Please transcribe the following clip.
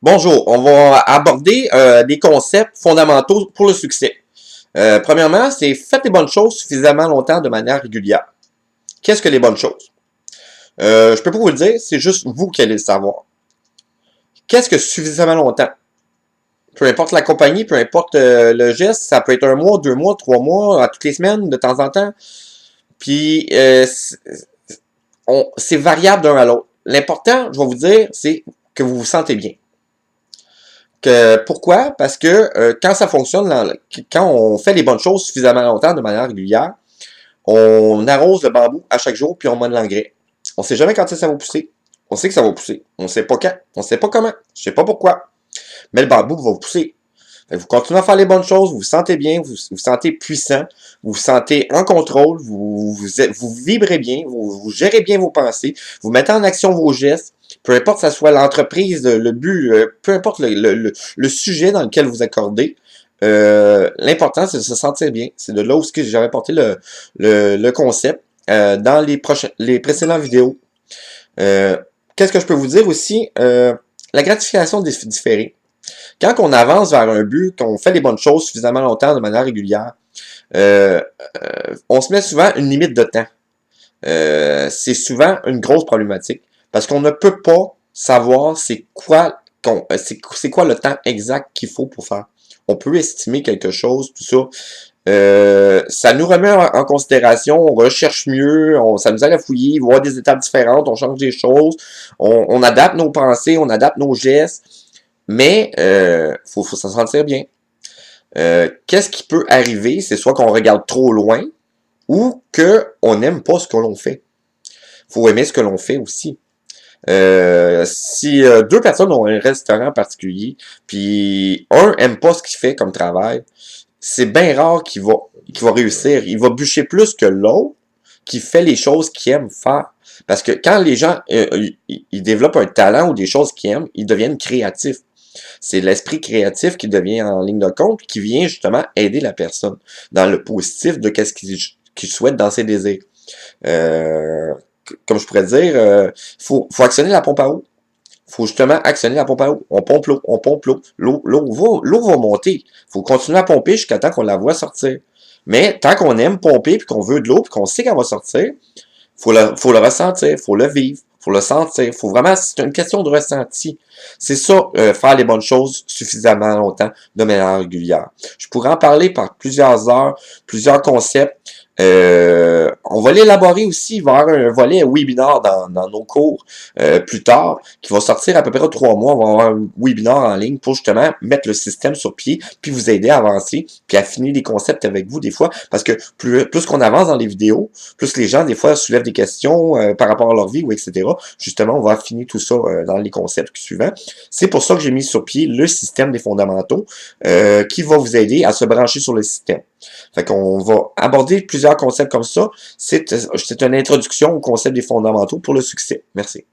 Bonjour, on va aborder des concepts fondamentaux pour le succès. Premièrement, c'est faites les bonnes choses suffisamment longtemps de manière régulière. Qu'est-ce que les bonnes choses? Je peux pas vous le dire, c'est juste vous qui allez le savoir. Qu'est-ce que suffisamment longtemps? Peu importe la compagnie, peu importe le geste, ça peut être 1 mois, 2 mois, 3 mois, à toutes les semaines, de temps en temps. Puis, c'est variable d'un à l'autre. L'important, je vais vous dire, c'est que vous vous sentez bien. Pourquoi? Parce que quand ça fonctionne, quand on fait les bonnes choses suffisamment longtemps de manière régulière, on arrose le bambou à chaque jour puis on met de l'engrais. On sait jamais quand ça va pousser. On sait que ça va pousser. On sait pas quand. On sait pas comment. Je sais pas pourquoi. Mais le bambou va vous pousser. Vous continuez à faire les bonnes choses, vous vous sentez bien, vous vous sentez puissant, vous vous sentez en contrôle, vous vibrez bien, vous gérez bien vos pensées, vous mettez en action vos gestes, peu importe que ce soit l'entreprise, le but, peu importe le sujet dans lequel vous accordez, l'important c'est de se sentir bien. C'est de là où j'avais porté le concept dans les précédentes vidéos. Qu'est-ce que je peux vous dire aussi? La gratification différée. Quand on avance vers un but, qu'on fait les bonnes choses suffisamment longtemps de manière régulière, on se met souvent une limite de temps. C'est souvent une grosse problématique parce qu'on ne peut pas savoir c'est quoi le temps exact qu'il faut pour faire. On peut estimer quelque chose, tout ça. Ça nous remet en considération, on recherche mieux, ça nous aide à fouiller, voir des étapes différentes, on change des choses, on adapte nos pensées, on adapte nos gestes. Mais faut s'en sentir bien. Qu'est-ce qui peut arriver? C'est soit qu'on regarde trop loin ou qu'on n'aime pas ce que l'on fait. Faut aimer ce que l'on fait aussi. Si deux personnes ont un restaurant particulier, puis un aime pas ce qu'il fait comme travail, c'est bien rare qu'il va réussir. Il va bûcher plus que l'autre qui fait les choses qu'il aime faire. Parce que quand les gens ils développent un talent ou des choses qu'ils aiment, ils deviennent créatifs. C'est l'esprit créatif qui devient en ligne de compte, qui vient justement aider la personne dans le positif de qu'est-ce qu'il souhaite dans ses désirs. Comme je pourrais dire, faut actionner la pompe à eau. Faut justement actionner la pompe à eau. On pompe l'eau, on pompe l'eau. L'eau va monter. Faut continuer à pomper jusqu'à temps qu'on la voit sortir. Mais tant qu'on aime pomper, puis qu'on veut de l'eau, puis qu'on sait qu'elle va sortir, faut le ressentir, faut le vivre, faut le sentir. Faut vraiment, c'est une question de ressenti. C'est ça, faire les bonnes choses suffisamment longtemps de manière régulière. Je pourrais en parler par plusieurs heures, plusieurs concepts. On va l'élaborer aussi, il va y avoir un volet webinaire dans nos cours plus tard, qui va sortir à peu près 3 mois. On va avoir un webinaire en ligne pour justement mettre le système sur pied, puis vous aider à avancer, puis à finir les concepts avec vous des fois, parce que plus qu'on avance dans les vidéos, plus les gens des fois soulèvent des questions par rapport à leur vie ou etc. Justement, on va affiner tout ça dans les concepts suivants. C'est pour ça que j'ai mis sur pied le système des fondamentaux qui va vous aider à se brancher sur le système. Fait qu'on va aborder plusieurs concepts comme ça. C'est une introduction au concept des fondamentaux pour le succès. Merci.